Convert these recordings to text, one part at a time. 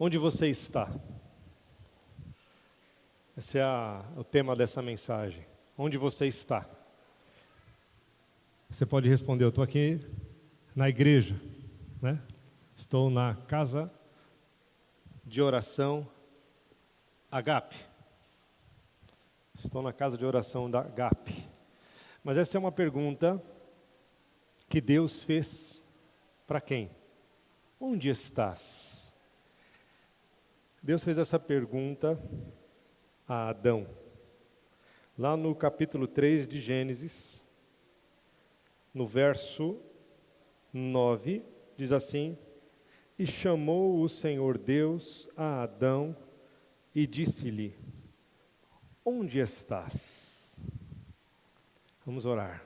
Onde você está? Esse é o tema dessa mensagem. Onde você está? Você pode responder, eu estou aqui na igreja, né? Estou na casa de oração Agape. Estou na casa de oração da Agape. Mas essa é uma pergunta que Deus fez para quem? Onde estás? Deus fez essa pergunta a Adão. Lá no capítulo 3 de Gênesis, no verso 9, diz assim: E chamou o Senhor Deus a Adão e disse-lhe: Onde estás? Vamos orar.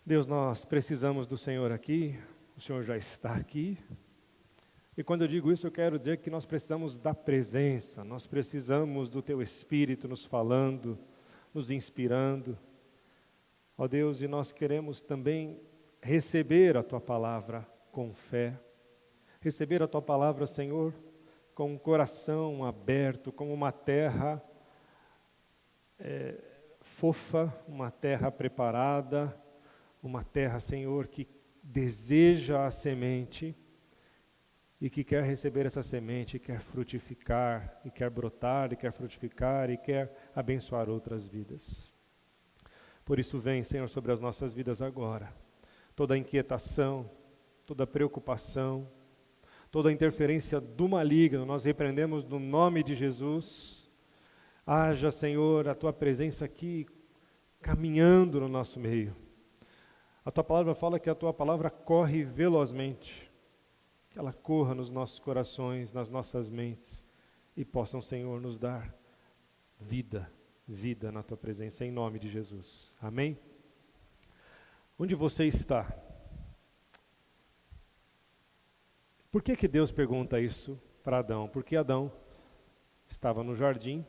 Deus, nós precisamos do Senhor aqui, o Senhor já está aqui. E quando eu digo isso, eu quero dizer que nós precisamos da presença, nós precisamos do Teu Espírito nos falando, nos inspirando. Ó Deus, e nós queremos também receber a Tua palavra com fé, receber a Tua palavra, Senhor, com um coração aberto, como uma terra fofa, uma terra preparada, uma terra, Senhor, que deseja a semente e que quer receber essa semente, e quer frutificar, e quer brotar, e quer frutificar, e quer abençoar outras vidas. Por isso vem, Senhor, sobre as nossas vidas agora, toda inquietação, toda preocupação, toda interferência do maligno, nós repreendemos no nome de Jesus. Haja, Senhor, a Tua presença aqui, caminhando no nosso meio. A Tua palavra fala que a Tua palavra corre velozmente, que ela corra nos nossos corações, nas nossas mentes, e possam, Senhor, nos dar vida na Tua presença, em nome de Jesus. Amém? Onde você está? Por que Deus pergunta isso para Adão? Porque Adão estava no jardim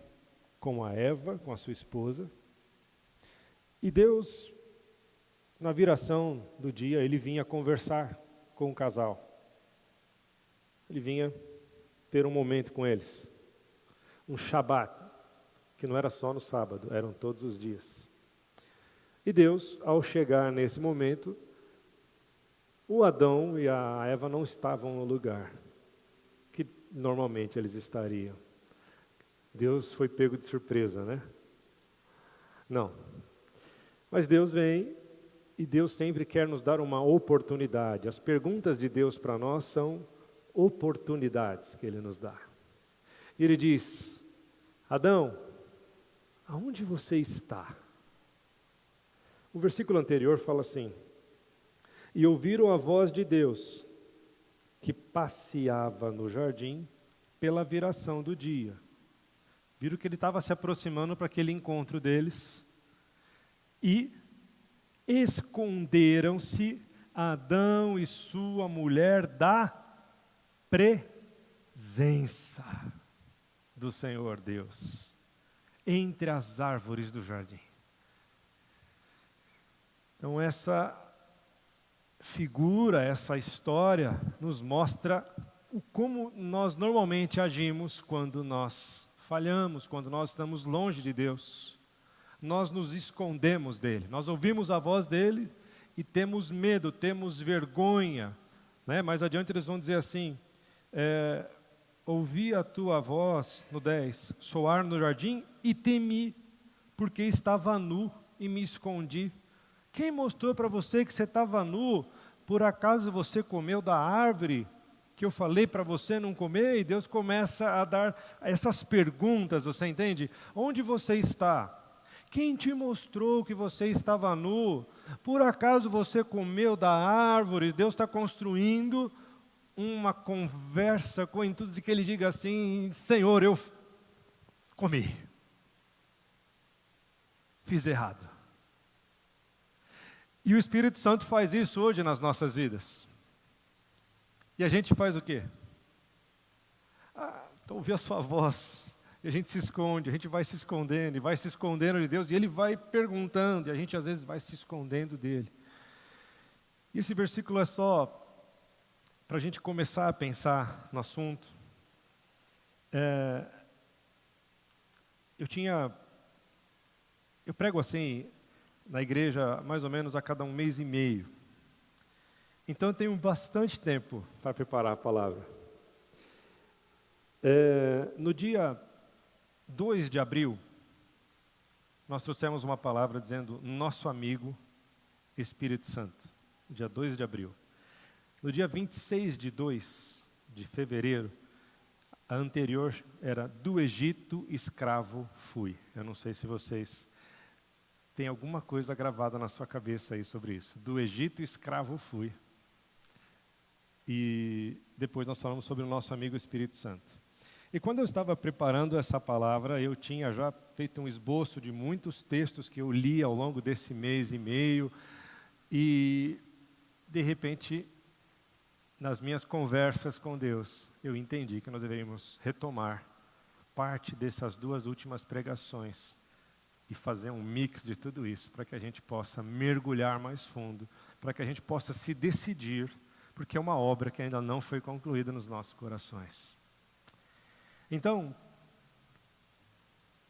com a Eva, com a sua esposa, e Deus, na viração do dia, Ele vinha conversar com o casal. Ele vinha ter um momento com eles, um Shabat, que não era só no sábado, eram todos os dias. E Deus, ao chegar nesse momento, o Adão e a Eva não estavam no lugar que normalmente eles estariam. Deus foi pego de surpresa, né? Não. Mas Deus vem e Deus sempre quer nos dar uma oportunidade. As perguntas de Deus para nós são oportunidades que Ele nos dá. E Ele diz: Adão, aonde você está? O versículo anterior fala assim: E ouviram a voz de Deus, que passeava no jardim pela viração do dia. Viram que Ele estava se aproximando para aquele encontro deles. E esconderam-se Adão e sua mulher da presença do Senhor Deus, entre as árvores do jardim. Então essa figura, essa história nos mostra como nós normalmente agimos quando nós falhamos, quando nós estamos longe de Deus. Nós nos escondemos dele, nós ouvimos a voz dele e temos medo, temos vergonha, né? Mais adiante eles vão dizer assim: ouvi a tua voz, no 10, soar no jardim e temi, porque estava nu e me escondi. Quem mostrou para você que você estava nu? Por acaso você comeu da árvore que eu falei para você não comer? E Deus começa a dar essas perguntas, você entende? Onde você está? Quem te mostrou que você estava nu? Por acaso você comeu da árvore? Deus está construindo uma conversa com o intuito de que Ele diga assim: Senhor, eu comi, fiz errado. E o Espírito Santo faz isso hoje nas nossas vidas. E a gente faz o quê? Então ouvi a sua voz. E a gente se esconde, a gente vai se escondendo, e vai se escondendo de Deus, e Ele vai perguntando, e a gente às vezes vai se escondendo dele. E esse versículo é só para a gente começar a pensar no assunto, eu prego assim na igreja mais ou menos a cada 1 mês e meio. Então eu tenho bastante tempo para preparar a palavra. No dia 2 de abril, nós trouxemos uma palavra dizendo nosso amigo Espírito Santo. Dia 2 de abril. No dia 26 de fevereiro, a anterior era do Egito escravo fui. Eu não sei se vocês têm alguma coisa gravada na sua cabeça aí sobre isso. Do Egito escravo fui. E depois nós falamos sobre o nosso amigo Espírito Santo. E quando eu estava preparando essa palavra, eu tinha já feito um esboço de muitos textos que eu li ao longo desse mês e meio. E, de repente, nas minhas conversas com Deus, eu entendi que nós deveríamos retomar parte dessas 2 últimas pregações e fazer um mix de tudo isso, para que a gente possa mergulhar mais fundo, para que a gente possa se decidir, porque é uma obra que ainda não foi concluída nos nossos corações. Então,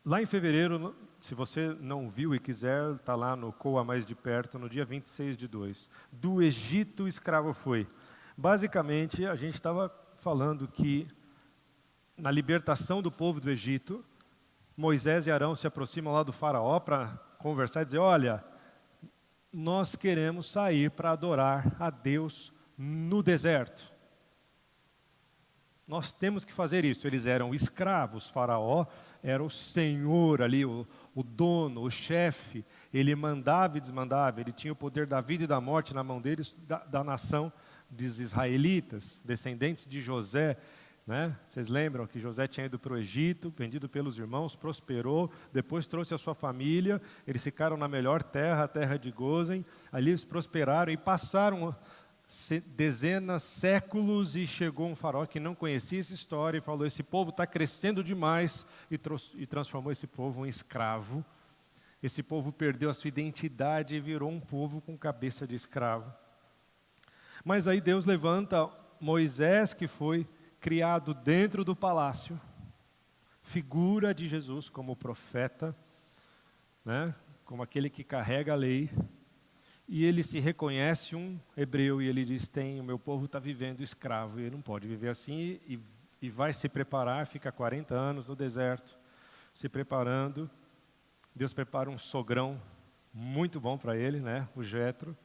lá em fevereiro, se você não viu e quiser, está lá no Coa Mais de Perto, no dia 26/2. Do Egito escravo foi. Basicamente, a gente estava falando que na libertação do povo do Egito, Moisés e Arão se aproximam lá do faraó para conversar e dizer, olha, nós queremos sair para adorar a Deus no deserto. Nós temos que fazer isso. Eles eram escravos, faraó era o senhor ali, o dono, o chefe. Ele mandava e desmandava, ele tinha o poder da vida e da morte na mão deles, da nação dos israelitas, descendentes de José. Né? Vocês lembram que José tinha ido para o Egito, vendido pelos irmãos, prosperou, depois trouxe a sua família, eles ficaram na melhor terra, a terra de Gozem, ali eles prosperaram e passaram dezenas, séculos, e chegou um faraó que não conhecia essa história e falou, esse povo está crescendo demais, e transformou esse povo em escravo. Esse povo perdeu a sua identidade e virou um povo com cabeça de escravo. Mas aí Deus levanta Moisés, que foi criado dentro do palácio, figura de Jesus como profeta, né? Como aquele que carrega a lei. E ele se reconhece um hebreu e ele diz, o meu povo está vivendo escravo, e ele não pode viver assim, e vai se preparar, fica 40 anos no deserto, se preparando. Deus prepara um sogrão muito bom para ele, né, o Jetro,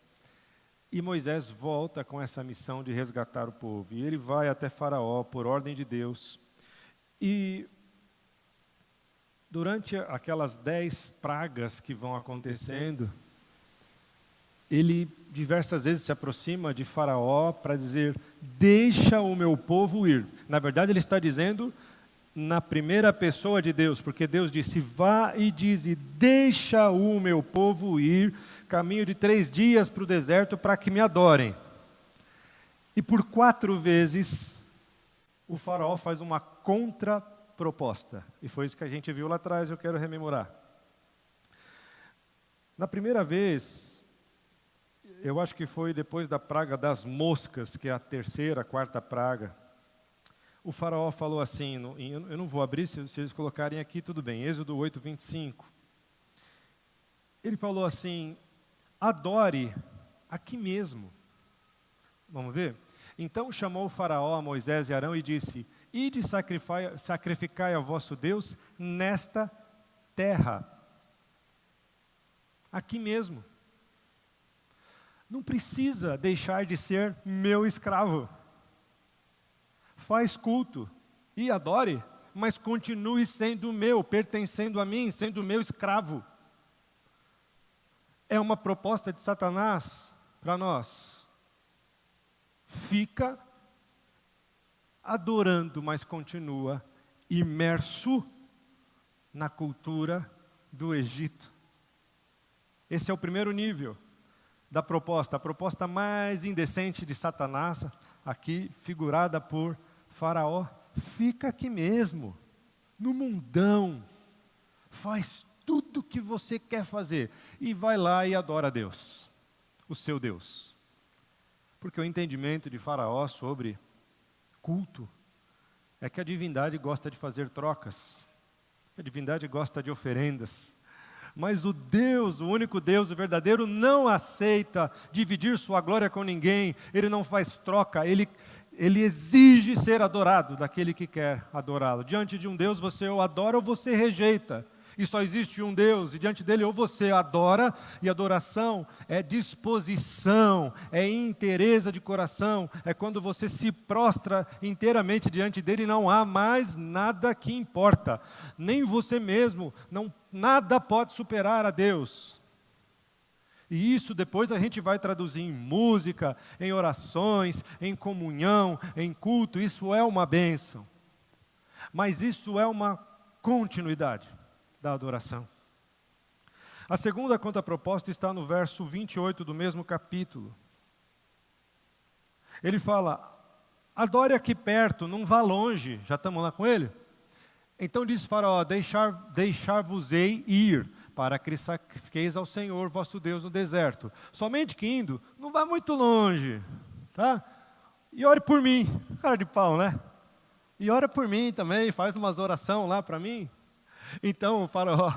e Moisés volta com essa missão de resgatar o povo, e ele vai até Faraó por ordem de Deus, e durante aquelas 10 pragas que vão acontecendo, ele diversas vezes se aproxima de Faraó para dizer, deixa o meu povo ir. Na verdade ele está dizendo na primeira pessoa de Deus, porque Deus disse, vá e dize, deixa o meu povo ir, caminho de 3 dias para o deserto para que me adorem. E por 4 vezes o Faraó faz uma contraproposta, e foi isso que a gente viu lá atrás, eu quero rememorar. Na primeira vez, eu acho que foi depois da praga das moscas, que é a 3ª, 4ª praga. O faraó falou assim, eu não vou abrir, se eles colocarem aqui, tudo bem, Êxodo 8:25. Ele falou assim, adore aqui mesmo. Vamos ver? Então chamou o faraó a Moisés e Arão e disse, ide sacrificai ao vosso Deus nesta terra. Aqui mesmo. Não precisa deixar de ser meu escravo. Faz culto e adore, mas continue sendo meu, pertencendo a mim, sendo meu escravo. É uma proposta de Satanás para nós. Fica adorando, mas continua imerso na cultura do Egito. Esse é o primeiro nível da proposta, a proposta mais indecente de Satanás, aqui figurada por Faraó. Fica aqui mesmo, no mundão, faz tudo o que você quer fazer, e vai lá e adora a Deus, o seu Deus. Porque o entendimento de Faraó sobre culto é que a divindade gosta de fazer trocas, a divindade gosta de oferendas. Mas o Deus, o único Deus, o verdadeiro, não aceita dividir sua glória com ninguém. Ele não faz troca, ele exige ser adorado daquele que quer adorá-lo. Diante de um Deus você o adora ou você rejeita. E só existe um Deus, e diante dele ou você adora, e adoração é disposição, é inteireza de coração, é quando você se prostra inteiramente diante dele e não há mais nada que importa, nem você mesmo, nada pode superar a Deus. E isso depois a gente vai traduzir em música, em orações, em comunhão, em culto, isso é uma bênção. Mas isso é uma continuidade da adoração. A segunda contraproposta está no verso 28 do mesmo capítulo. Ele fala, adore aqui perto, não vá longe. Já estamos lá com ele? Então diz Faraó, deixar-vos-ei ir, para que sacrifiqueis ao Senhor vosso Deus no deserto. Somente que indo, não vá muito longe, tá? E ore por mim, cara de pau, né? E ora por mim também, faz umas orações lá para mim. Então o Faraó,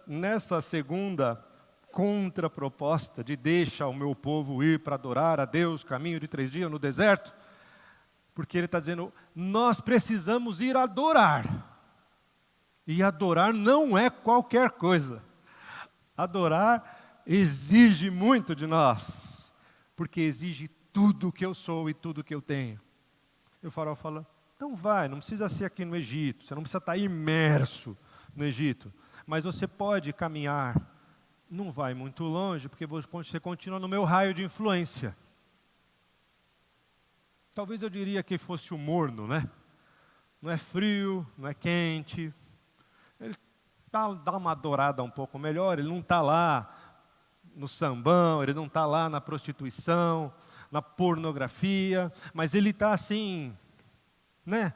nessa segunda contraproposta de deixa o meu povo ir para adorar a Deus, caminho de 3 dias no deserto, porque ele está dizendo, nós precisamos ir adorar. E adorar não é qualquer coisa. Adorar exige muito de nós, porque exige tudo que eu sou e tudo que eu tenho. E o Faraó fala, então vai, não precisa ser aqui no Egito, você não precisa estar imerso no Egito, mas você pode caminhar, não vai muito longe, porque você continua no meu raio de influência. Talvez eu diria que fosse o morno, né? Não é frio, não é quente, ele dá uma adorada um pouco melhor, ele não está lá no sambão, ele não está lá na prostituição, na pornografia, mas ele está assim, né?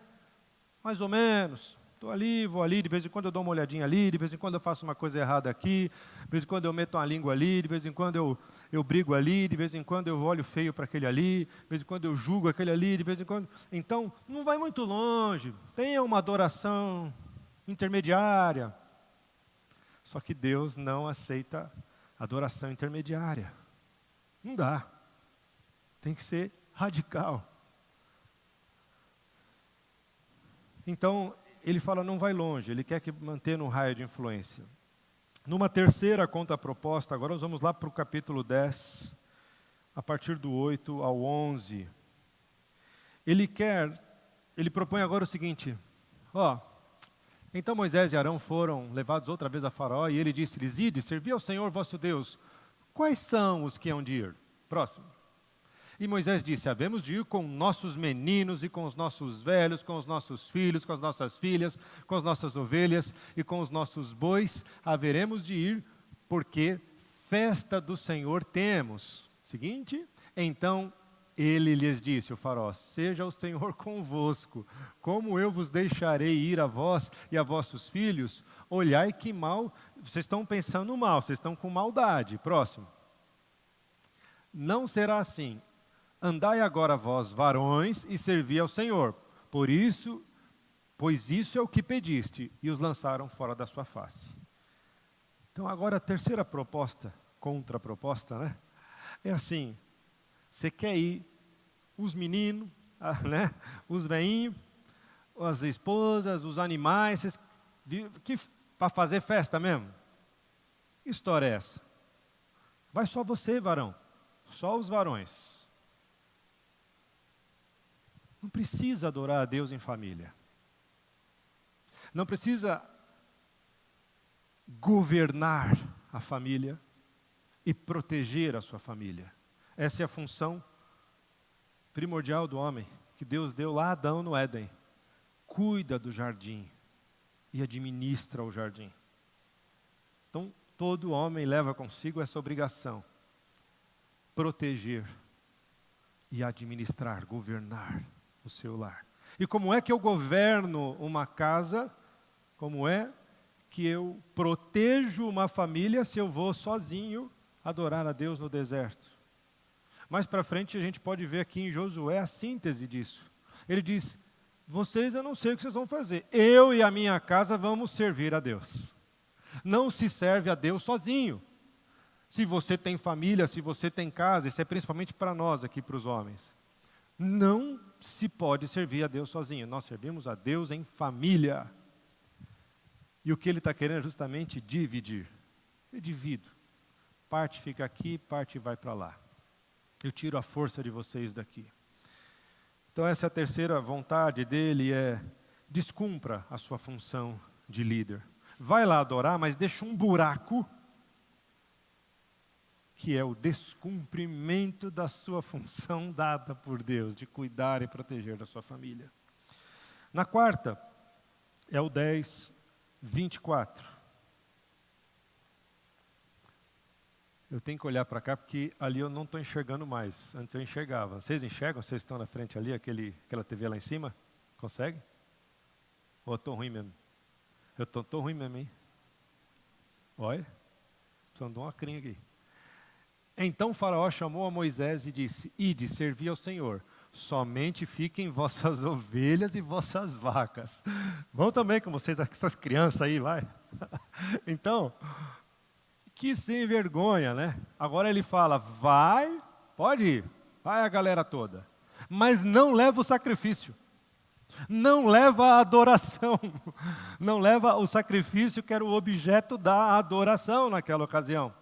Mais ou menos. Estou ali, vou ali, de vez em quando eu dou uma olhadinha ali, de vez em quando eu faço uma coisa errada aqui, de vez em quando eu meto uma língua ali, de vez em quando eu brigo ali, de vez em quando eu olho feio para aquele ali, de vez em quando eu julgo aquele ali, de vez em quando... Então, não vai muito longe, tenha uma adoração intermediária. Só que Deus não aceita adoração intermediária. Não dá. Tem que ser radical. Então, ele fala, não vai longe, ele quer que mantenha no raio de influência. Numa terceira contraproposta, agora nós vamos lá para o capítulo 10, a partir do 8 ao 11. Ele propõe agora o seguinte, então Moisés e Arão foram levados outra vez a Faraó, e ele disse-lhes, ide, servi ao Senhor vosso Deus. Quais são os que hão de ir? Próximo. E Moisés disse, havemos de ir com nossos meninos e com os nossos velhos, com os nossos filhos, com as nossas filhas, com as nossas ovelhas e com os nossos bois, haveremos de ir, porque festa do Senhor temos. Seguinte, então ele lhes disse, o Faraó, seja o Senhor convosco, como eu vos deixarei ir a vós e a vossos filhos, olhai que mal, vocês estão pensando mal, vocês estão com maldade. Próximo. Não será assim. Andai agora vós, varões, e servi ao Senhor. Pois isso é o que pediste, e os lançaram fora da sua face. Então agora a terceira proposta, contraproposta, né? É assim, você quer ir, os meninos, né? Os veinhos, as esposas, os animais, para fazer festa mesmo? Que história é essa? Vai só você, varão, só os varões. Não precisa adorar a Deus em família. Não precisa governar a família e proteger a sua família. Essa é a função primordial do homem, que Deus deu lá a Adão no Éden. Cuida do jardim e administra o jardim. Então, todo homem leva consigo essa obrigação. Proteger e administrar, governar o seu lar. E como é que eu governo uma casa? Como é que eu protejo uma família se eu vou sozinho adorar a Deus no deserto? Mais para frente a gente pode ver aqui em Josué a síntese disso. Ele diz, vocês eu não sei o que vocês vão fazer, eu e a minha casa vamos servir a Deus. Não se serve a Deus sozinho. Se você tem família, se você tem casa, isso é principalmente para nós aqui, para os homens. Não se pode servir a Deus sozinho, nós servimos a Deus em família. E o que ele está querendo é justamente dividir. Eu divido. Parte fica aqui, parte vai para lá. Eu tiro a força de vocês daqui. Então essa é a terceira vontade dele, descumpra a sua função de líder. Vai lá adorar, mas deixa um buraco, que é o descumprimento da sua função dada por Deus, de cuidar e proteger da sua família. Na quarta, é o 10, 24. Eu tenho que olhar para cá, porque ali eu não estou enxergando mais. Antes eu enxergava. Vocês enxergam? Vocês estão na frente ali, aquela TV lá em cima? Consegue? Ou eu estou ruim mesmo? Eu estou ruim mesmo, hein? Olha, precisando de uma crinha aqui. Então o faraó chamou a Moisés e disse, ide, servi ao Senhor, somente fiquem vossas ovelhas e vossas vacas. Vão também com vocês, essas crianças aí, vai. Então, que sem vergonha, né? Agora ele fala, vai, pode ir, vai a galera toda, mas não leva o sacrifício. Não leva a adoração, não leva o sacrifício que era o objeto da adoração naquela ocasião.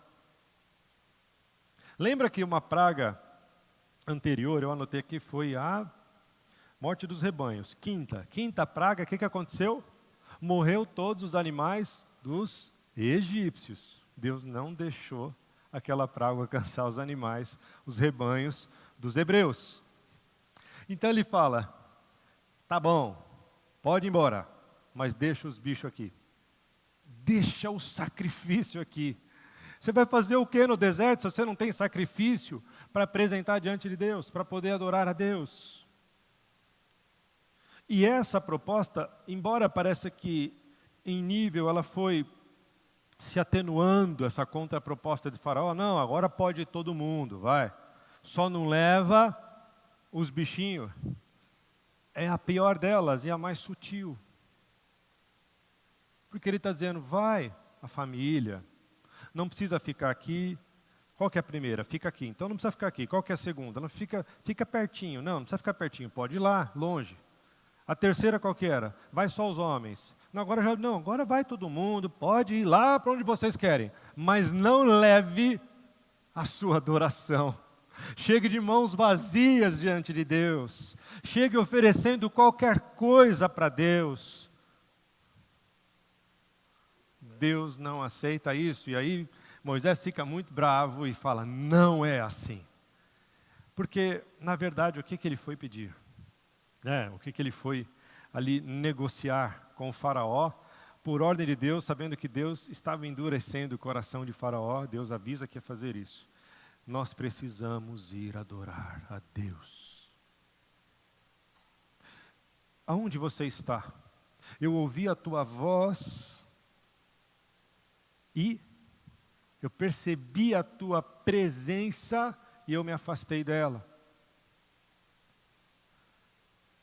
Lembra que uma praga anterior, eu anotei aqui, foi a morte dos rebanhos. Quinta praga, o que aconteceu? Morreu todos os animais dos egípcios. Deus não deixou aquela praga alcançar os animais, os rebanhos dos hebreus. Então ele fala, tá bom, pode ir embora, mas deixa os bichos aqui. Deixa o sacrifício aqui. Você vai fazer o que no deserto se você não tem sacrifício para apresentar diante de Deus, para poder adorar a Deus? E essa proposta, embora pareça que em nível ela foi se atenuando, essa contraproposta de Faraó, não, agora pode ir todo mundo, vai. Só não leva os bichinhos. É a pior delas e a mais sutil. Porque ele está dizendo, vai a família, não precisa ficar aqui. Qual que é a primeira? Fica aqui. Então não precisa ficar aqui. Qual que é a segunda? Não fica pertinho. Não precisa ficar pertinho. Pode ir lá, longe. A terceira qual que era? Vai só os homens. Não, agora vai todo mundo. Pode ir lá para onde vocês querem. Mas não leve a sua adoração. Chegue de mãos vazias diante de Deus. Chegue oferecendo qualquer coisa para Deus. Deus não aceita isso. E aí Moisés fica muito bravo e fala, não é assim. Porque, na verdade, o que ele foi pedir? O que ele foi ali negociar com o faraó, por ordem de Deus, sabendo que Deus estava endurecendo o coração de Faraó, Deus avisa que ia fazer isso. Nós precisamos ir adorar a Deus. Aonde você está? Eu ouvi a tua voz e eu percebi a tua presença e eu me afastei dela.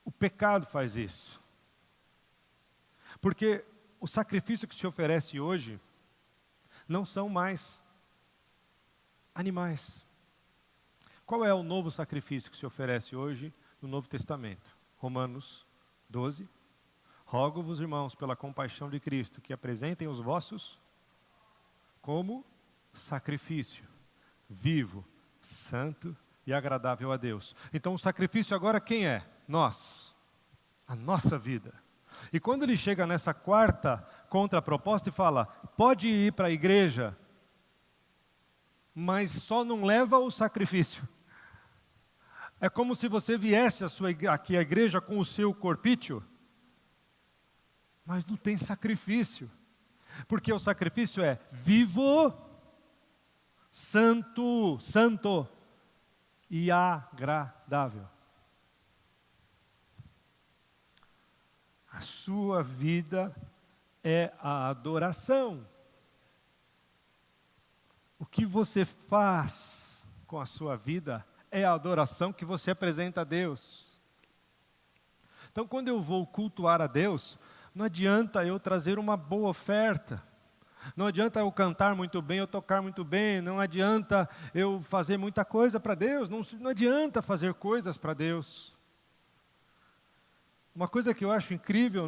O pecado faz isso. Porque o sacrifício que se oferece hoje não são mais animais. Qual é o novo sacrifício que se oferece hoje no Novo Testamento? Romanos 12. Rogo-vos, irmãos, pela compaixão de Cristo, que apresentem os vossos como sacrifício vivo, santo e agradável a Deus. Então o sacrifício agora quem é? Nós. A nossa vida. E quando ele chega nessa quarta contraproposta e fala, pode ir para a igreja, mas só não leva o sacrifício. É como se você viesse aqui à igreja com o seu corpício, mas não tem sacrifício. Porque o sacrifício é vivo, santo e agradável. A sua vida é a adoração. O que você faz com a sua vida é a adoração que você apresenta a Deus. Então, quando eu vou cultuar a Deus, não adianta eu trazer uma boa oferta, não adianta eu cantar muito bem, eu tocar muito bem, não adianta eu fazer muita coisa para Deus, não adianta fazer coisas para Deus. Uma coisa que eu acho incrível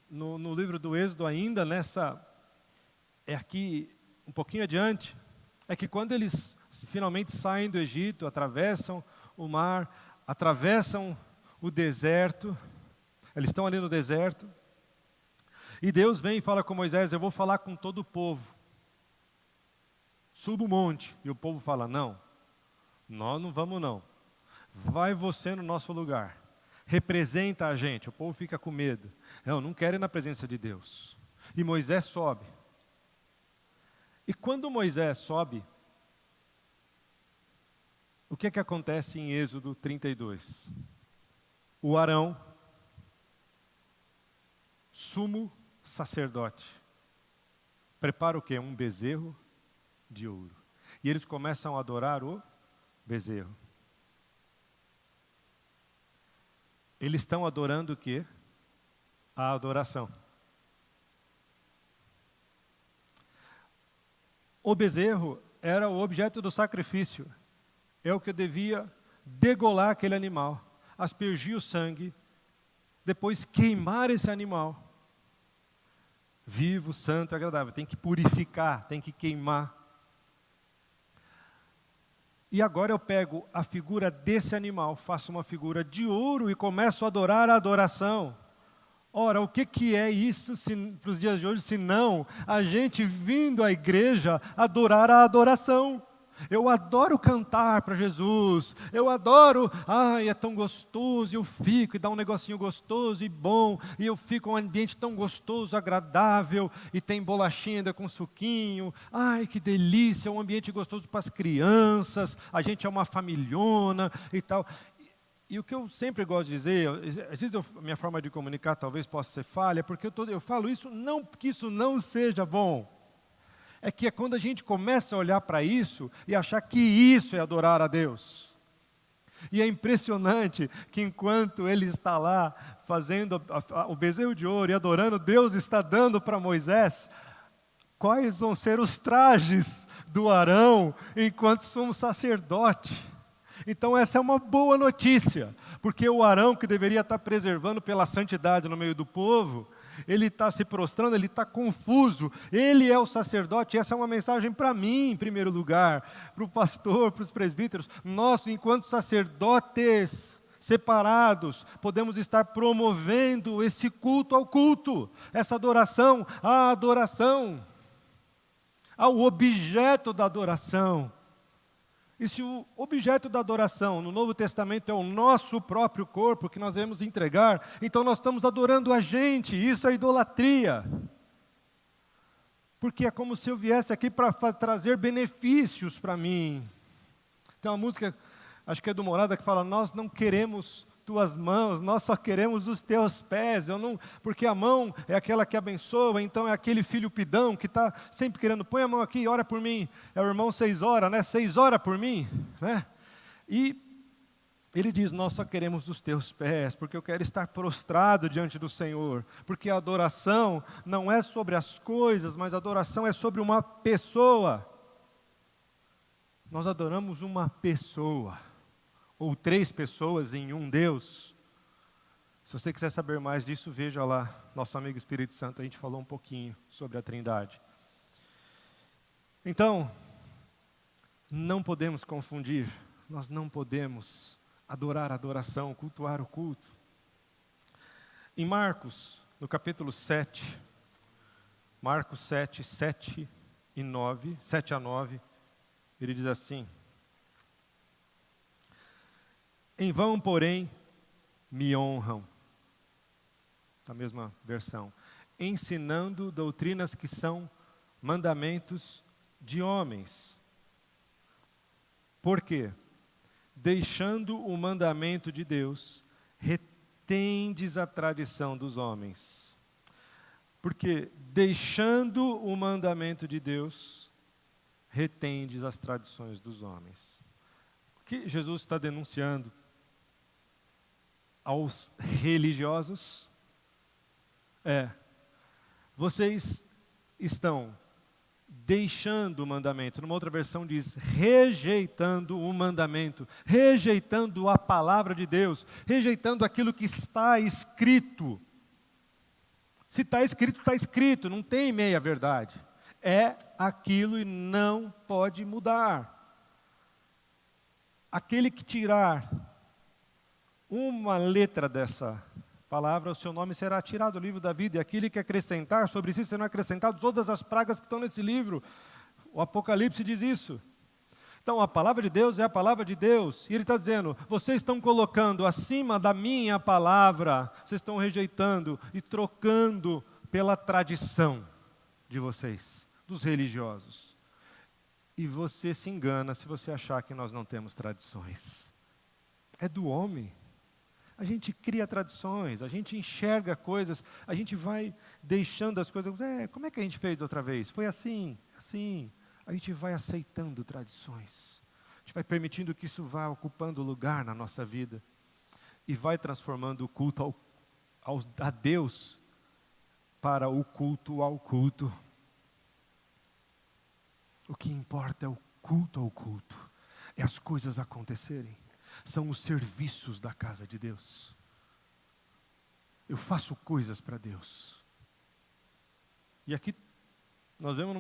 no livro do Êxodo ainda, é aqui um pouquinho adiante, é que quando eles finalmente saem do Egito, atravessam o mar, atravessam o deserto, eles estão ali no deserto, e Deus vem e fala com Moisés: eu vou falar com todo o povo, suba o monte. E o povo fala: não, nós não vamos não, vai você no nosso lugar, representa a gente. O povo fica com medo, não quero ir na presença de Deus. E Moisés sobe, e quando Moisés sobe, o que é que acontece em Êxodo 32? O Arão, sumo sacerdote, prepara o quê? Um bezerro de ouro. E eles começam a adorar o bezerro. Eles estão adorando o quê? A adoração. O bezerro era o objeto do sacrifício. É o que devia degolar aquele animal, aspergir o sangue, depois queimar esse animal. Vivo, santo e agradável. Tem que purificar, tem que queimar. E agora eu pego a figura desse animal, faço uma figura de ouro e começo a adorar a adoração. Ora, o que é isso para os dias de hoje, se não a gente vindo à igreja adorar a adoração? Eu adoro cantar para Jesus, eu adoro, é tão gostoso, eu fico e dá um negocinho gostoso e bom, e eu fico em um ambiente tão gostoso, agradável, e tem bolachinha ainda com suquinho, que delícia, um ambiente gostoso para as crianças, a gente é uma familhona e tal. E o que eu sempre gosto de dizer, às vezes minha forma de comunicar talvez possa ser falha, porque eu falo isso não porque isso não seja bom, é que é quando a gente começa a olhar para isso e achar que isso é adorar a Deus. E é impressionante que enquanto ele está lá fazendo o bezerro de ouro e adorando, Deus está dando para Moisés quais vão ser os trajes do Arão enquanto somos sacerdote. Então essa é uma boa notícia, porque o Arão, que deveria estar preservando pela santidade no meio do povo, ele está se prostrando, ele está confuso, ele é o sacerdote. Essa é uma mensagem para mim, em primeiro lugar, para o pastor, para os presbíteros. Nós, enquanto sacerdotes separados, podemos estar promovendo esse culto ao culto, essa adoração à adoração, ao objeto da adoração. E se o objeto da adoração no Novo Testamento é o nosso próprio corpo que nós devemos entregar, então nós estamos adorando a gente, isso é idolatria. Porque é como se eu viesse aqui para trazer benefícios para mim. Tem uma música, acho que é do Morada, que fala: nós não queremos tuas mãos, nós só queremos os teus pés. Porque a mão é aquela que abençoa, então é aquele filho pidão que está sempre querendo: põe a mão aqui, ora por mim. É o irmão 6 horas, né? 6 horas por mim, né? E ele diz: nós só queremos os teus pés, porque eu quero estar prostrado diante do Senhor, porque a adoração não é sobre as coisas, mas a adoração é sobre uma pessoa. Nós adoramos uma pessoa, ou 3 pessoas em um Deus. Se você quiser saber mais disso, veja lá, nosso amigo Espírito Santo, a gente falou um pouquinho sobre a Trindade. Então, não podemos confundir, nós não podemos adorar a adoração, cultuar o culto. Em Marcos, no capítulo 7, Marcos 7, 7 a 9, ele diz assim: em vão, porém, me honram, na mesma versão, ensinando doutrinas que são mandamentos de homens. Por quê? Deixando o mandamento de Deus, retendes a tradição dos homens. Porque deixando o mandamento de Deus, retendes as tradições dos homens. O que Jesus está denunciando aos religiosos vocês estão deixando o mandamento. Numa outra versão diz, rejeitando o mandamento, rejeitando a palavra de Deus, rejeitando aquilo que está escrito. Se está escrito, está escrito, não tem meia verdade. É aquilo e não pode mudar. Aquele que tirar uma letra dessa palavra, o seu nome será tirado do livro da vida, e aquele que acrescentar sobre si serão acrescentadas todas as pragas que estão nesse livro. O Apocalipse diz isso. Então a palavra de Deus é a palavra de Deus, e Ele está dizendo, vocês estão colocando acima da minha palavra, vocês estão rejeitando e trocando pela tradição de vocês, dos religiosos. E você se engana se você achar que nós não temos tradições. É do homem. A gente cria tradições, a gente enxerga coisas, a gente vai deixando as coisas. Como é que a gente fez outra vez? Foi assim, assim. A gente vai aceitando tradições. A gente vai permitindo que isso vá ocupando lugar na nossa vida. E vai transformando o culto a Deus para o culto ao culto. O que importa é o culto ao culto. É as coisas acontecerem. São os serviços da casa de Deus. Eu faço coisas para Deus. E aqui nós vemos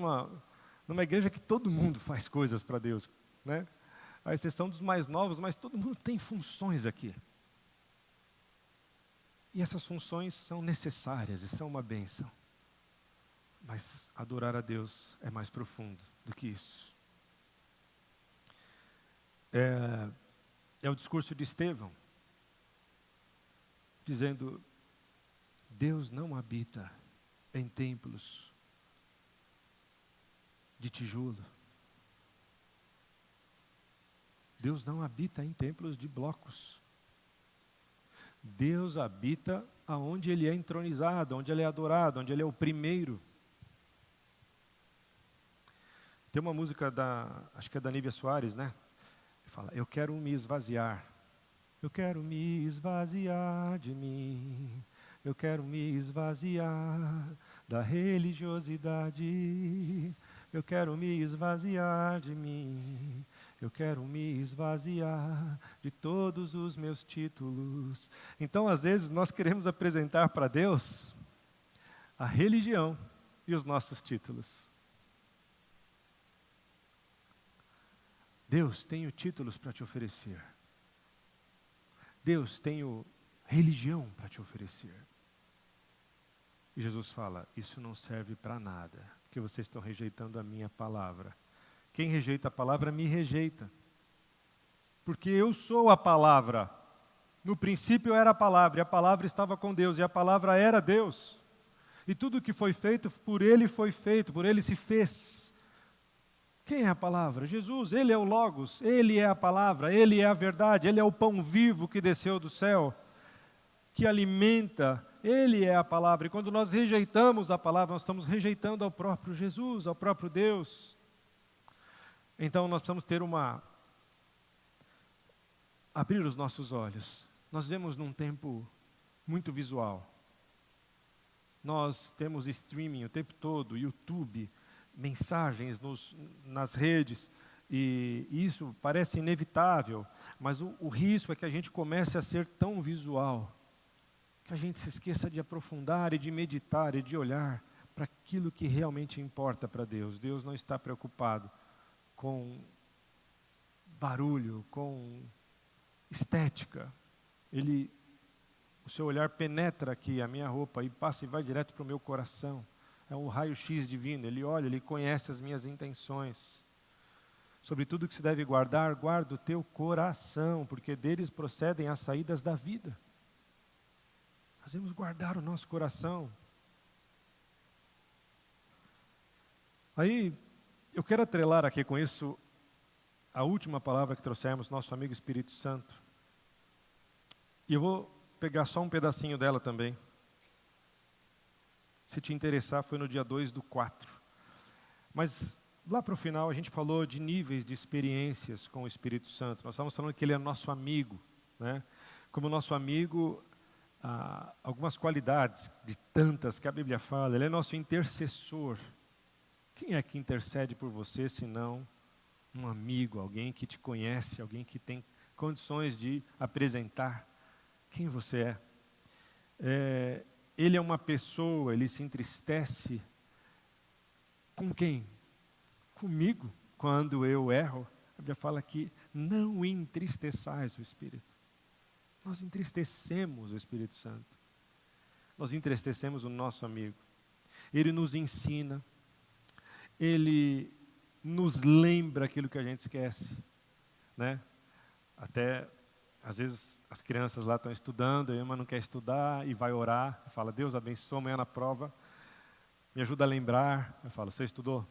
numa igreja que todo mundo faz coisas para Deus, né? A exceção dos mais novos, mas todo mundo tem funções aqui. E essas funções são necessárias e são uma bênção. Mas adorar a Deus é mais profundo do que isso. É o discurso de Estevão, dizendo, Deus não habita em templos de tijolo. Deus não habita em templos de blocos. Deus habita aonde Ele é entronizado, onde Ele é adorado, onde Ele é o primeiro. Tem uma música acho que é da Nívia Soares, né? Fala, eu quero me esvaziar. Eu quero me esvaziar de mim. Eu quero me esvaziar da religiosidade. Eu quero me esvaziar de mim. Eu quero me esvaziar de todos os meus títulos. Então, às vezes, nós queremos apresentar para Deus a religião e os nossos títulos. Deus, tenho títulos para te oferecer. Deus, tenho religião para te oferecer. E Jesus fala, isso não serve para nada, porque vocês estão rejeitando a minha palavra. Quem rejeita a palavra, me rejeita. Porque eu sou a palavra. No princípio era a palavra, e a palavra estava com Deus, e a palavra era Deus. E tudo que foi feito, por Ele foi feito, por Ele se fez. Quem é a palavra? Jesus, Ele é o Logos, Ele é a palavra, Ele é a verdade, Ele é o pão vivo que desceu do céu, que alimenta, Ele é a palavra. E quando nós rejeitamos a palavra, nós estamos rejeitando ao próprio Jesus, ao próprio Deus. Então nós precisamos abrir os nossos olhos. Nós vivemos num tempo muito visual. Nós temos streaming o tempo todo, YouTube, mensagens nas redes, e isso parece inevitável, mas o risco é que a gente comece a ser tão visual, que a gente se esqueça de aprofundar e de meditar e de olhar para aquilo que realmente importa para Deus. Deus não está preocupado com barulho, com estética. O seu olhar penetra aqui a minha roupa e passa e vai direto para o meu coração. É um raio-x divino, Ele olha, Ele conhece as minhas intenções. Sobre tudo que se deve guardar, guarda o teu coração, porque deles procedem as saídas da vida. Nós devemos guardar o nosso coração. Aí, eu quero atrelar aqui com isso a última palavra que trouxemos, nosso amigo Espírito Santo. E eu vou pegar só um pedacinho dela também. Se te interessar, foi no dia 2/4. Mas lá para o final a gente falou de níveis de experiências com o Espírito Santo. Nós estávamos falando que ele é nosso amigo, né? Como nosso amigo, algumas qualidades de tantas que a Bíblia fala. Ele é nosso intercessor. Quem é que intercede por você, senão um amigo, alguém que te conhece, alguém que tem condições de apresentar quem você é. Ele é uma pessoa, ele se entristece com quem? Comigo, quando eu erro. A Bíblia fala que não entristeçais o Espírito. Nós entristecemos o Espírito Santo. Nós entristecemos o nosso amigo. Ele nos ensina. Ele nos lembra aquilo que a gente esquece, né? Até, às vezes, as crianças lá estão estudando, a irmã não quer estudar e vai orar, fala, Deus abençoe amanhã na prova, me ajuda a lembrar. Eu falo, você estudou?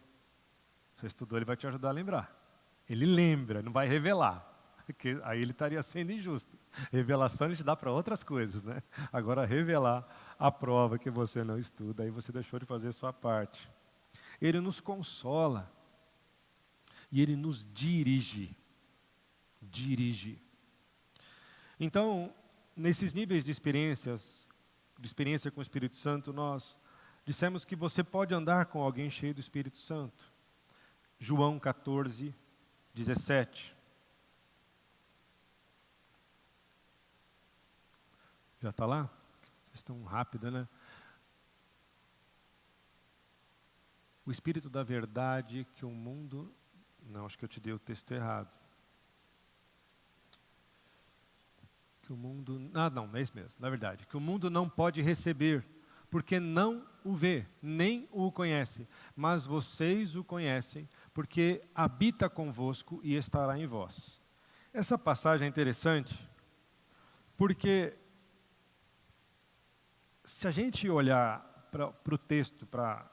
Você estudou, ele vai te ajudar a lembrar. Ele lembra, não vai revelar, porque aí ele estaria sendo injusto. Revelação a gente dá para outras coisas, né? Agora, revelar a prova que você não estuda, aí você deixou de fazer a sua parte. Ele nos consola e ele nos dirige. Então, nesses níveis de experiência com o Espírito Santo, nós dissemos que você pode andar com alguém cheio do Espírito Santo. João 14, 17. Já está lá? Vocês estão rápido, né? O Espírito da verdade que o mundo... Não, acho que eu te dei o texto errado. Que o mundo... não, é isso mesmo, na verdade. Que o mundo não pode receber, porque não o vê, nem o conhece. Mas vocês o conhecem, porque habita convosco e estará em vós. Essa passagem é interessante, porque se a gente olhar para o texto, para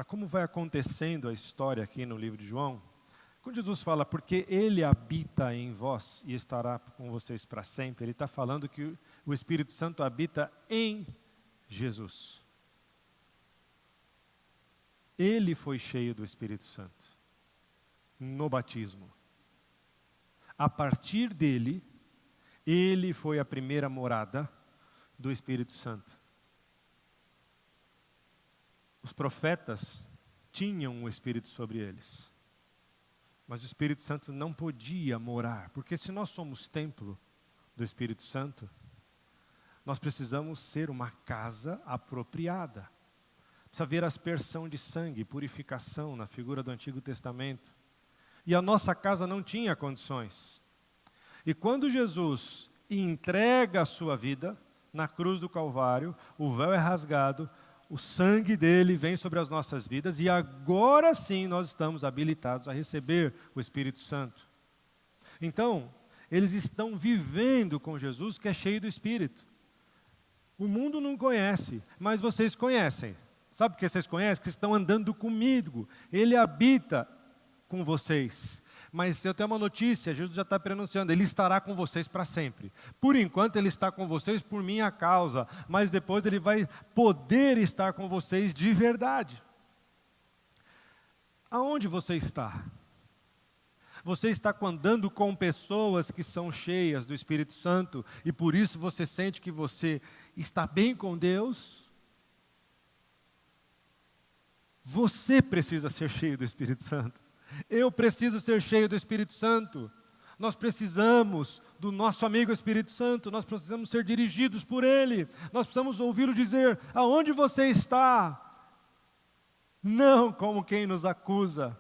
como vai acontecendo a história aqui no livro de João, quando Jesus fala, porque Ele habita em vós e estará com vocês para sempre, Ele está falando que o Espírito Santo habita em Jesus. Ele foi cheio do Espírito Santo no batismo. A partir dele, ele foi a primeira morada do Espírito Santo. Os profetas tinham o Espírito sobre eles, mas o Espírito Santo não podia morar, porque se nós somos templo do Espírito Santo, nós precisamos ser uma casa apropriada. Precisa haver aspersão de sangue, purificação na figura do Antigo Testamento. E a nossa casa não tinha condições. E quando Jesus entrega a sua vida na cruz do Calvário, o véu é rasgado, o sangue dele vem sobre as nossas vidas e agora sim nós estamos habilitados a receber o Espírito Santo. Então, eles estão vivendo com Jesus que é cheio do Espírito. O mundo não conhece, mas vocês conhecem. Sabe por que vocês conhecem? Que estão andando comigo. Ele habita com vocês. Mas eu tenho uma notícia, Jesus já está pronunciando, Ele estará com vocês para sempre. Por enquanto Ele está com vocês por minha causa, mas depois Ele vai poder estar com vocês de verdade. Aonde você está? Você está andando com pessoas que são cheias do Espírito Santo e por isso você sente que você está bem com Deus? Você precisa ser cheio do Espírito Santo. Eu preciso ser cheio do Espírito Santo. Nós precisamos do nosso amigo Espírito Santo. Nós precisamos ser dirigidos por Ele. Nós precisamos ouvi-lo dizer, aonde você está? Não como quem nos acusa,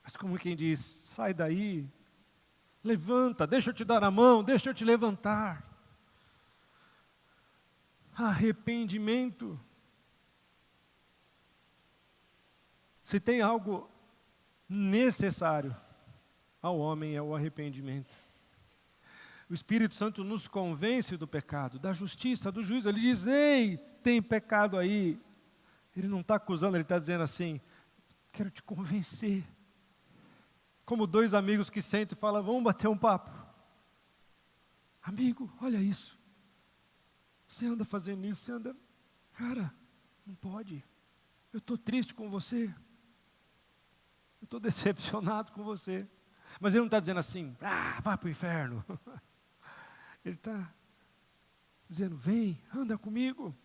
mas como quem diz, sai daí, levanta, deixa eu te dar a mão, deixa eu te levantar. Arrependimento. Se tem algo necessário ao homem é o arrependimento. O Espírito Santo nos convence do pecado, da justiça, do juízo. Ele diz, ei, tem pecado aí. Ele não está acusando, ele está dizendo assim, quero te convencer. Como dois amigos que sentam e falam, vamos bater um papo. Amigo, olha isso. Você anda fazendo isso, você anda... Cara, não pode. eu estou triste com você, eu estou decepcionado com você. Mas ele não está dizendo assim, vá para o inferno. Ele está dizendo, vem, anda comigo.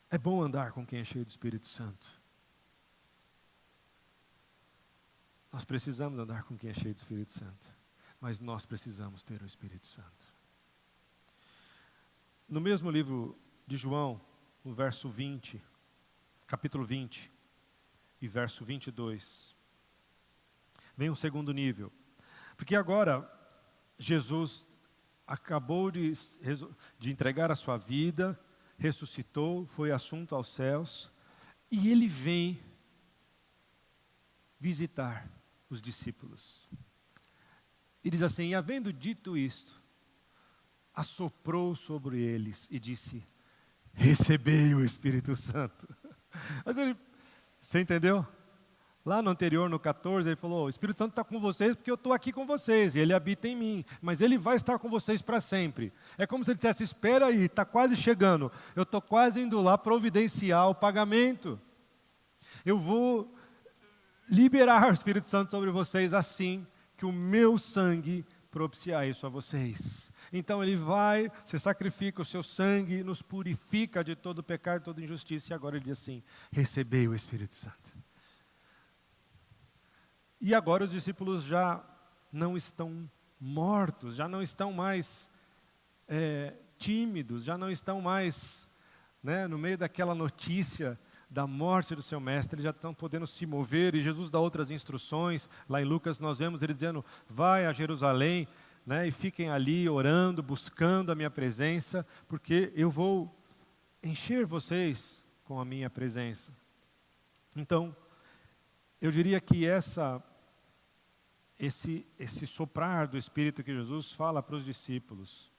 É bom andar com quem é cheio do Espírito Santo. Nós precisamos andar com quem é cheio do Espírito Santo. Mas nós precisamos ter o Espírito Santo. No mesmo livro de João, no verso 20, capítulo 20, e verso 22, vem um segundo nível. Porque agora, Jesus acabou de entregar a sua vida, ressuscitou, foi assunto aos céus, e ele vem visitar os discípulos. E diz assim, e havendo dito isto, assoprou sobre eles e disse, recebei o Espírito Santo. Mas você entendeu? Lá no anterior, no 14, ele falou, o Espírito Santo está com vocês porque eu estou aqui com vocês, e ele habita em mim, mas ele vai estar com vocês para sempre. É como se ele dissesse, espera aí, está quase chegando, eu estou quase indo lá providenciar o pagamento. Eu vou liberar o Espírito Santo sobre vocês assim que o meu sangue propiciar isso a vocês. Então ele vai, se sacrifica o seu sangue, nos purifica de todo pecado, de toda injustiça, e agora ele diz assim, recebei o Espírito Santo. E agora os discípulos já não estão mortos, já não estão mais tímidos, já não estão mais no meio daquela notícia da morte do seu mestre, eles já estão podendo se mover, e Jesus dá outras instruções. Lá em Lucas nós vemos ele dizendo, vai a Jerusalém, e fiquem ali orando, buscando a minha presença, porque eu vou encher vocês com a minha presença. Então, eu diria que esse soprar do Espírito que Jesus fala para os discípulos,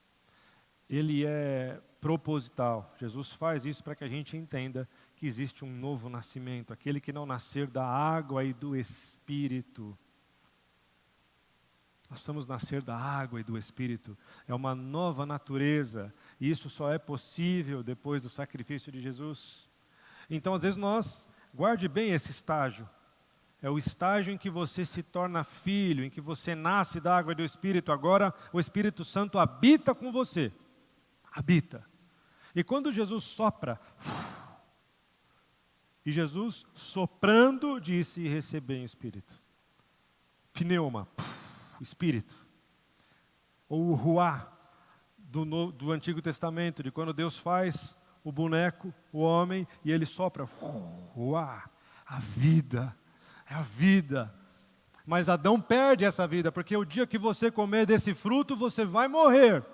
ele é proposital. Jesus faz isso para que a gente entenda que existe um novo nascimento, aquele que não nascer da água e do Espírito. Nós precisamos nascer da água e do Espírito. É uma nova natureza, e isso só é possível depois do sacrifício de Jesus. Então, às vezes guarde bem esse estágio. É o estágio em que você se torna filho, em que você nasce da água e do Espírito. Agora o Espírito Santo habita com você. Habita. E quando Jesus sopra, e Jesus soprando disse, recebei o Espírito. Pneuma, Espírito. Ou o ruá do Antigo Testamento, de quando Deus faz o boneco, o homem, e ele sopra, ruá, a vida. É a vida. Mas Adão perde essa vida, porque o dia que você comer desse fruto, você vai morrer.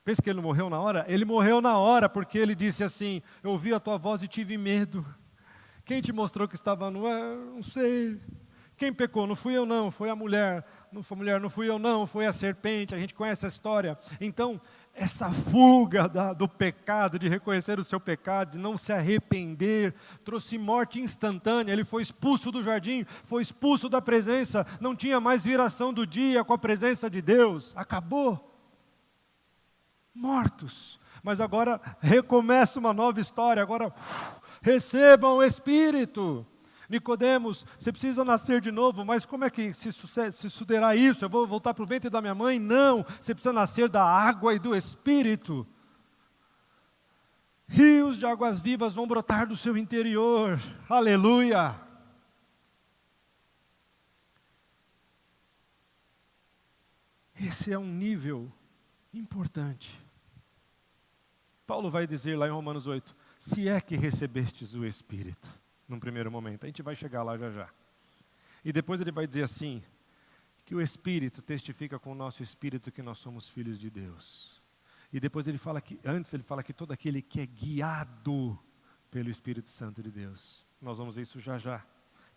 Pensa que ele não morreu na hora? Ele morreu na hora, porque ele disse assim, eu ouvi a tua voz e tive medo. Quem te mostrou que estava no ar? Não sei. Quem pecou? Não fui eu não, foi a mulher. Não foi a mulher, não fui eu não, foi a serpente. A gente conhece a história. Então, essa fuga do pecado, de reconhecer o seu pecado, de não se arrepender, trouxe morte instantânea. Ele foi expulso do jardim, foi expulso da presença, não tinha mais viração do dia com a presença de Deus. Acabou. Mortos. Mas agora recomeça uma nova história. Agora recebam o Espírito. Nicodemos, você precisa nascer de novo, mas como é que se sucederá isso? Eu vou voltar para o ventre da minha mãe? Não, você precisa nascer da água e do Espírito. Rios de águas vivas vão brotar do seu interior. Aleluia! Esse é um nível importante. Paulo vai dizer lá em Romanos 8, se é que recebestes o Espírito, num primeiro momento, a gente vai chegar lá já já. E depois ele vai dizer assim, que o Espírito testifica com o nosso Espírito que nós somos filhos de Deus. E depois antes ele fala que todo aquele que é guiado pelo Espírito Santo de Deus. Nós vamos ver isso já já.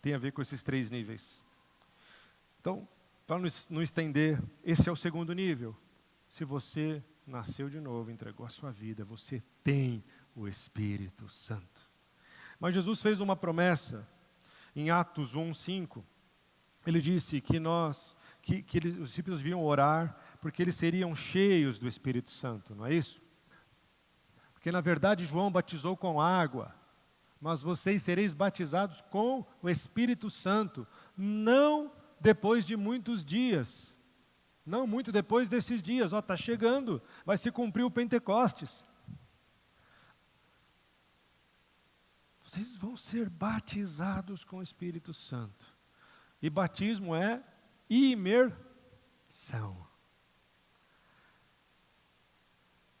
Tem a ver com esses 3 níveis. Então, para não estender, esse é o segundo nível. Se você nasceu de novo, entregou a sua vida, você tem o Espírito Santo. Mas Jesus fez uma promessa em Atos 1:5. Ele disse que os discípulos deviam orar porque eles seriam cheios do Espírito Santo, não é isso? Porque na verdade João batizou com água, mas vocês sereis batizados com o Espírito Santo, não depois de muitos dias, não muito depois desses dias, está chegando, vai se cumprir o Pentecostes. Vocês vão ser batizados com o Espírito Santo. E batismo é imersão.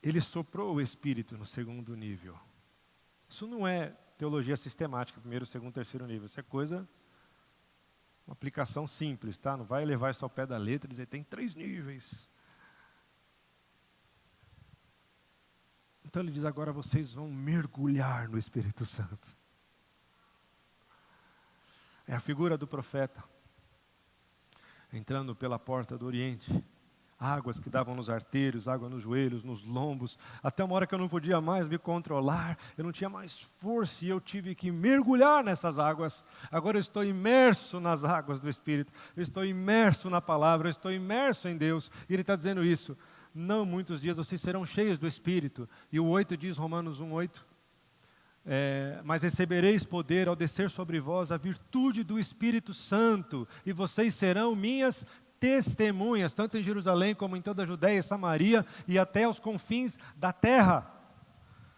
Ele soprou o Espírito no segundo nível. Isso não é teologia sistemática, primeiro, segundo, terceiro nível. Isso é coisa, uma aplicação simples, tá? Não vai levar isso ao pé da letra e dizer, tem 3 níveis. Então ele diz, agora vocês vão mergulhar no Espírito Santo. É a figura do profeta, entrando pela porta do Oriente. Águas que davam nos artérios, água nos joelhos, nos lombos, até uma hora que eu não podia mais me controlar, eu não tinha mais força e eu tive que mergulhar nessas águas. Agora eu estou imerso nas águas do Espírito, eu estou imerso na palavra, eu estou imerso em Deus. E ele está dizendo isso, não muitos dias vocês serão cheios do Espírito. E o 8 diz, Romanos 1:8, mas recebereis poder ao descer sobre vós a virtude do Espírito Santo, e vocês serão minhas testemunhas, tanto em Jerusalém como em toda a Judéia e Samaria e até aos confins da terra.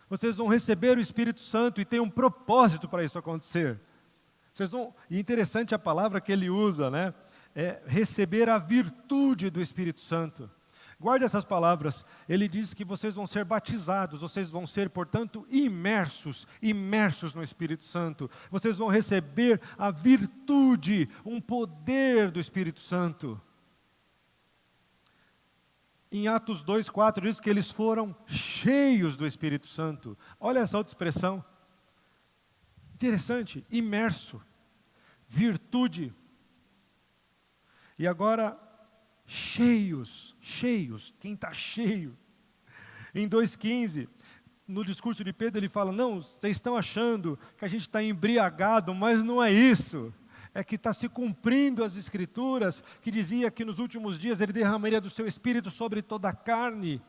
Vocês vão receber o Espírito Santo e tem um propósito para isso acontecer. E interessante a palavra que ele usa, né? Receber a virtude do Espírito Santo. Guarde essas palavras. Ele diz que vocês vão ser batizados, vocês vão ser, portanto, imersos no Espírito Santo. Vocês vão receber a virtude, um poder do Espírito Santo. Em Atos 2:4 diz que eles foram cheios do Espírito Santo. Olha essa outra expressão. Interessante, imerso, virtude. E agora, cheios, quem está cheio? Em 2:15, no discurso de Pedro ele fala, não, vocês estão achando que a gente está embriagado, mas não é isso. É que está se cumprindo as Escrituras, que dizia que nos últimos dias ele derramaria do seu Espírito sobre toda a carne.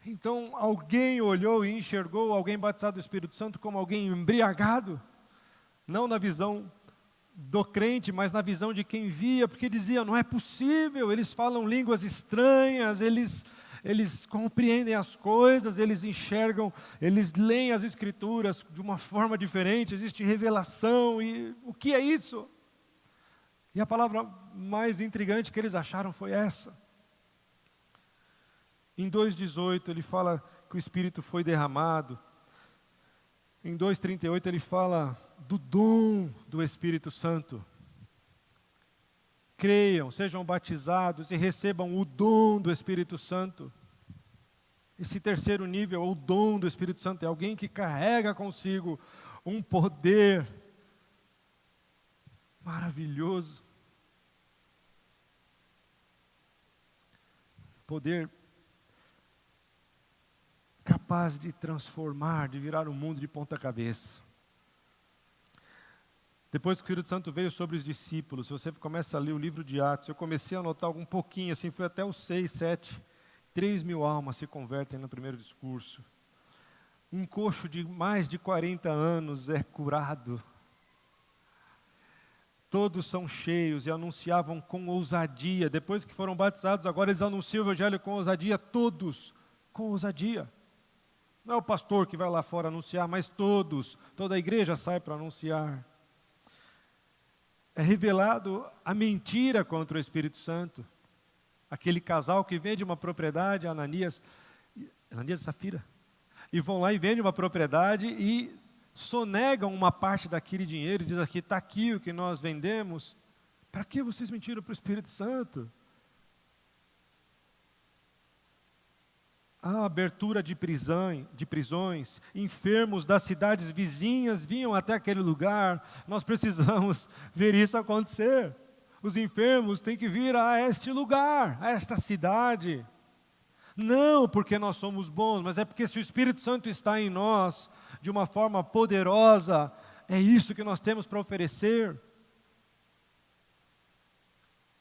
Então alguém olhou e enxergou alguém batizado do Espírito Santo como alguém embriagado, não na visão do crente, mas na visão de quem via, porque dizia, não é possível, eles falam línguas estranhas, eles compreendem as coisas, eles enxergam, eles leem as Escrituras de uma forma diferente, existe revelação, e o que é isso? E a palavra mais intrigante que eles acharam foi essa. Em 2:18 ele fala que o Espírito foi derramado. Em 2:38 ele fala do dom do Espírito Santo. Creiam, sejam batizados e recebam o dom do Espírito Santo. Esse terceiro nível, o dom do Espírito Santo, é alguém que carrega consigo um poder maravilhoso. Poder capaz de transformar, de virar o mundo de ponta cabeça. Depois que o Espírito Santo veio sobre os discípulos, se você começa a ler o livro de Atos, eu comecei a notar um pouquinho, assim, foi até os 6, 7, 3.000 almas se convertem no primeiro discurso. Um coxo de mais de 40 anos é curado. Todos são cheios e anunciavam com ousadia. Depois que foram batizados, agora eles anunciam o Evangelho com ousadia, todos com ousadia. Não é o pastor que vai lá fora anunciar, mas toda a igreja sai para anunciar. É revelado a mentira contra o Espírito Santo. Aquele casal que vende uma propriedade, Ananias e Safira, e vão lá e vendem uma propriedade e sonegam uma parte daquele dinheiro e dizem aqui, está aqui o que nós vendemos. Para que vocês mentiram para o Espírito Santo? A abertura de prisões, enfermos das cidades vizinhas vinham até aquele lugar. Nós precisamos ver isso acontecer. Os enfermos têm que vir a este lugar, a esta cidade. Não porque nós somos bons, mas é porque se o Espírito Santo está em nós, de uma forma poderosa, é isso que nós temos para oferecer.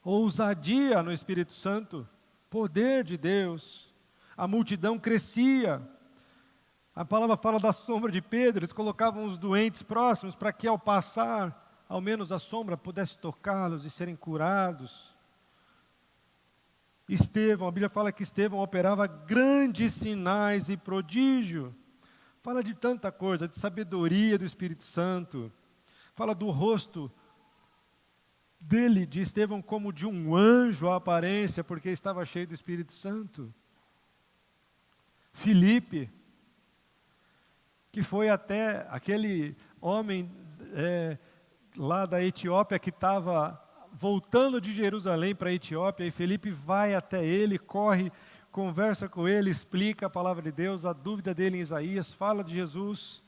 Ousadia no Espírito Santo. poder de Deus. A multidão crescia. A palavra fala da sombra de Pedro, eles colocavam os doentes próximos para que ao passar, ao menos a sombra pudesse tocá-los e serem curados. Estevão, a Bíblia fala que Estevão operava grandes sinais e prodígio. Fala de tanta coisa, de sabedoria do Espírito Santo. Fala do rosto dele, de Estevão, como de um anjo a aparência, porque estava cheio do Espírito Santo. Filipe, que foi até aquele homem lá da Etiópia que estava voltando de Jerusalém para a Etiópia, e Filipe vai até ele, corre, conversa com ele, explica a palavra de Deus, a dúvida dele em Isaías, fala de Jesus,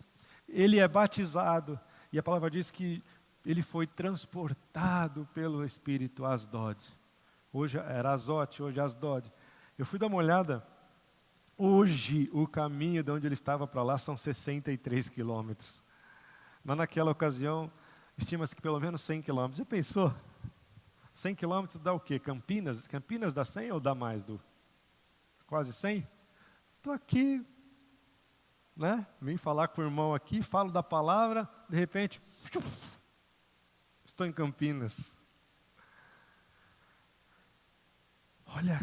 ele é batizado, e a palavra diz que ele foi transportado pelo Espírito a Asdod. Hoje era Azote, hoje é Asdod. Eu fui dar uma olhada, hoje o caminho de onde ele estava para lá são 63 quilômetros. Mas naquela ocasião, estima-se que pelo menos 100 quilômetros. Já pensou? 100 quilômetros dá o quê? Campinas? Campinas dá 100 ou dá mais? Quase 100? Estou aqui, né? Vim falar com o irmão aqui, falo da palavra, de repente, estou em Campinas. Olha,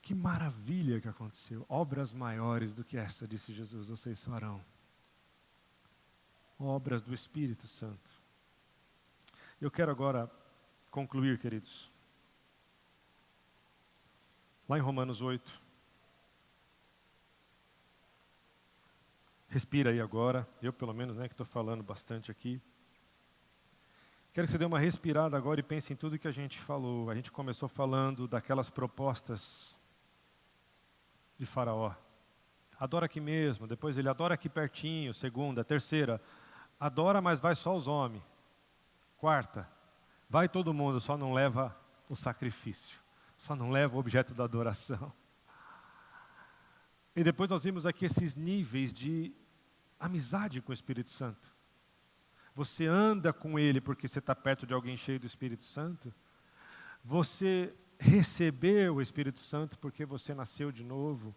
que maravilha que aconteceu. Obras maiores do que essa, disse Jesus, vocês farão. Obras do Espírito Santo. Eu quero agora concluir, queridos. Lá em Romanos 8. Respira aí agora. Eu, pelo menos, que estou falando bastante aqui. Quero que você dê uma respirada agora e pense em tudo que a gente falou. A gente começou falando daquelas propostas de Faraó. Adora aqui mesmo. Depois ele adora aqui pertinho. Segunda, terceira. Adora, mas vai só os homens. Quarta. Vai todo mundo, só não leva o sacrifício. Só não leva o objeto da adoração. E depois nós vimos aqui esses níveis de amizade com o Espírito Santo. Você anda com Ele porque você está perto de alguém cheio do Espírito Santo. Você recebeu o Espírito Santo porque você nasceu de novo.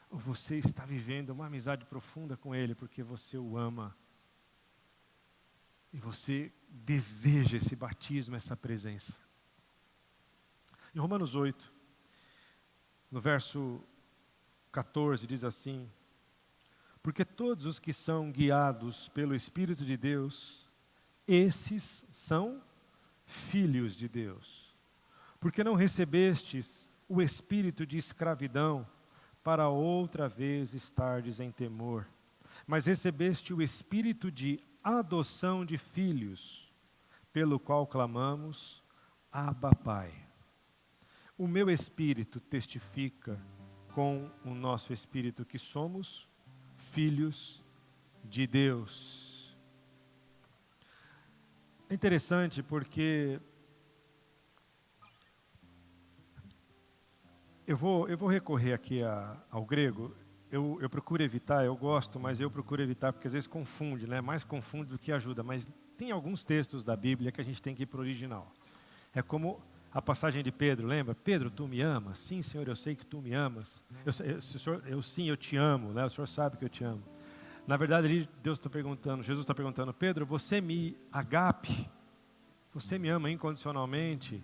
Ou você está vivendo uma amizade profunda com Ele porque você o ama. E você deseja esse batismo, essa presença. Em Romanos 8, no verso 14, diz assim: porque todos os que são guiados pelo Espírito de Deus, esses são filhos de Deus. Porque não recebestes o espírito de escravidão, para outra vez estardes em temor, mas recebeste o espírito de adoção de filhos, pelo qual clamamos, Abba, Pai. O meu espírito testifica com o nosso espírito que somos filhos de Deus. É interessante porque eu vou recorrer aqui ao grego. Eu procuro evitar, eu gosto, mas eu procuro evitar porque às vezes confunde, mais confunde do que ajuda. Mas tem alguns textos da Bíblia que a gente tem que ir para o original. É como a passagem de Pedro, lembra? Pedro, tu me amas? Sim, Senhor, eu sei que tu me amas. Eu te amo, o Senhor sabe que eu te amo. Na verdade, Jesus está perguntando, Pedro, você me agape? Você me ama incondicionalmente?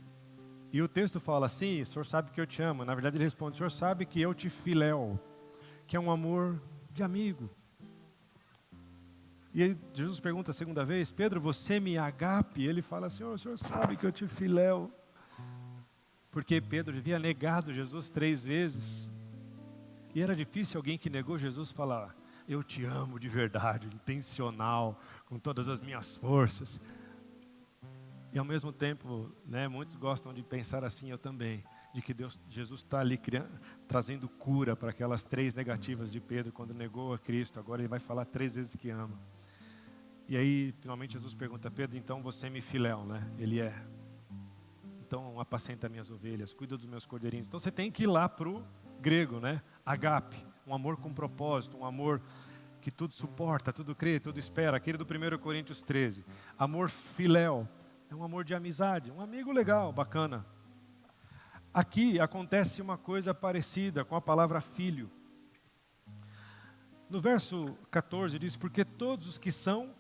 E o texto fala, sim, o Senhor sabe que eu te amo. Na verdade, ele responde, o Senhor sabe que eu te filéu, que é um amor de amigo. E aí Jesus pergunta a segunda vez, Pedro, você me agape? Ele fala, Senhor, o Senhor sabe que eu te filéu. Porque Pedro havia negado Jesus 3 vezes. E era difícil alguém que negou Jesus falar, eu te amo de verdade, intencional, com todas as minhas forças. E ao mesmo tempo, muitos gostam de pensar assim, eu também, de que Jesus está ali trazendo cura para aquelas 3 negativas de Pedro, quando negou a Cristo. Agora ele vai falar 3 vezes que ama. E aí, finalmente, Jesus pergunta, Pedro, então você me filéu, Ele é. Então, apacenta minhas ovelhas, cuida dos meus cordeirinhos. Então, você tem que ir lá para o grego, agape, um amor com propósito, um amor que tudo suporta, tudo crê, tudo espera. Aquele do 1 Coríntios 13. Amor filéu, é um amor de amizade, um amigo legal, bacana. aqui acontece uma coisa parecida com a palavra filho. No verso 14 diz, porque todos os que são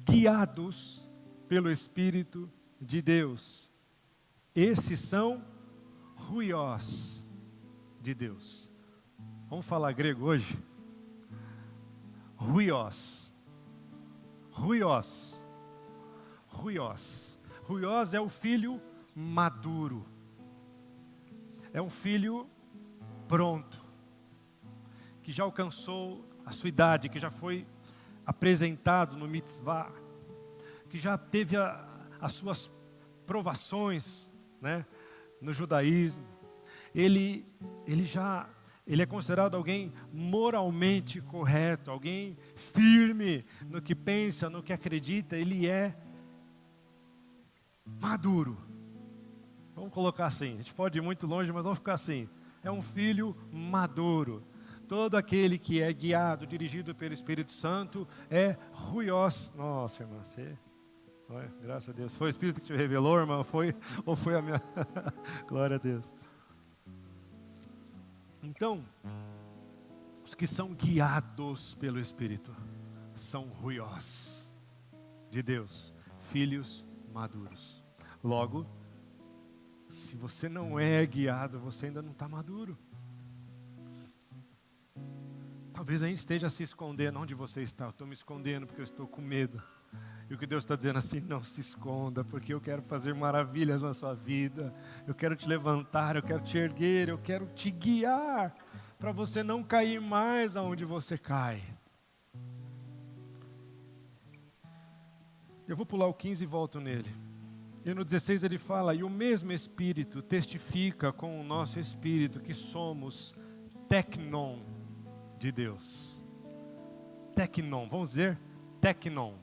guiados pelo Espírito de Deus, esses são huios de Deus. Vamos falar grego hoje? Huios. Huios. Huios. Huios é o filho maduro. É um filho pronto, que já alcançou a sua idade, que já foi apresentado no mitzvah, que já teve as suas provações, né, no judaísmo. Ele é considerado alguém moralmente correto, alguém firme no que pensa, no que acredita. Ele é maduro. Vamos colocar assim, a gente pode ir muito longe, mas vamos ficar assim. É um filho maduro. Todo aquele que é guiado, dirigido pelo Espírito Santo é huios. Nossa, irmã, você... Olha, graças a Deus. Foi o Espírito que te revelou, irmã? Ou foi a minha... Glória a Deus. Então, os que são guiados pelo Espírito são huios de Deus, filhos maduros. Logo, se você não é guiado, você ainda não está maduro. Talvez a gente esteja se escondendo. Onde você está? Eu estou me escondendo porque eu estou com medo. E o que Deus está dizendo assim, não se esconda, porque eu quero fazer maravilhas na sua vida. Eu quero te levantar, eu quero te erguer, eu quero te guiar, para você não cair mais aonde você cai. Eu vou pular o 15 e volto nele. E no 16 ele fala, e o mesmo Espírito testifica com o nosso Espírito que somos teknon de Deus. Teknon, vamos dizer? Teknon.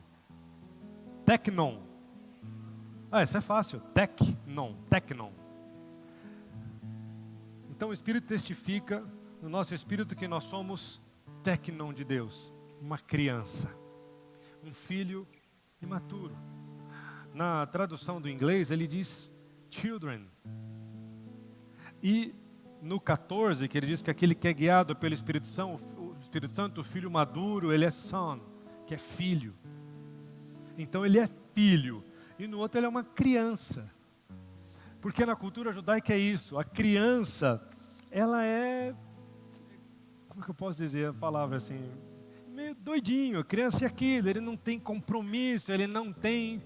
Teknon. Isso é fácil. Teknon. Então o Espírito testifica no nosso Espírito que nós somos teknon de Deus. Uma criança. Um filho imaturo. Na tradução do inglês ele diz children. E no 14, que ele diz que aquele que é guiado pelo Espírito Santo, o filho maduro, ele é son, que é filho. Então ele é filho. E no outro ele é uma criança. Porque na cultura judaica é isso. A criança, ela é... Como que eu posso dizer a palavra assim? Meio doidinho. A criança é aquilo. Ele não tem compromisso. Ele não tem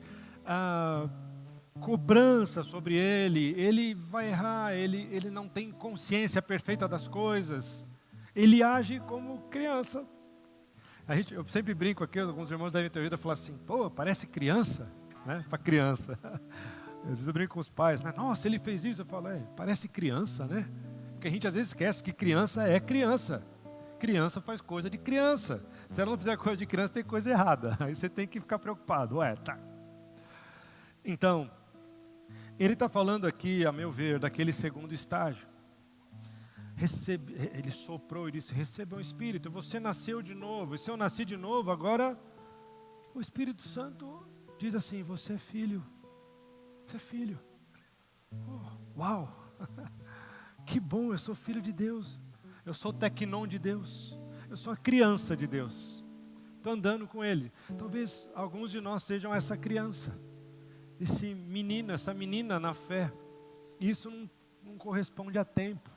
cobrança sobre ele. Ele vai errar. Ele não tem consciência perfeita das coisas. Ele age como criança. Eu sempre brinco aqui, alguns irmãos devem ter ouvido eu falar assim, pô, parece criança, né? Para criança. Às vezes eu brinco com os pais, né? Nossa, ele fez isso. Eu falo, parece criança, né? Porque a gente às vezes esquece que criança é criança. Criança faz coisa de criança. Se ela não fizer coisa de criança, tem coisa errada. Aí você tem que ficar preocupado. Tá. Então, ele está falando aqui, a meu ver, daquele segundo estágio. Ele soprou e disse, receba o Espírito, você nasceu de novo. E se eu nasci de novo, agora o Espírito Santo diz assim, você é filho. Você é filho. Uau! Que bom, eu sou filho de Deus. Eu sou teknon de Deus. Eu sou a criança de Deus. Estou andando com Ele. Talvez alguns de nós sejam essa criança. Esse menino, essa menina na fé. Isso não corresponde a tempo.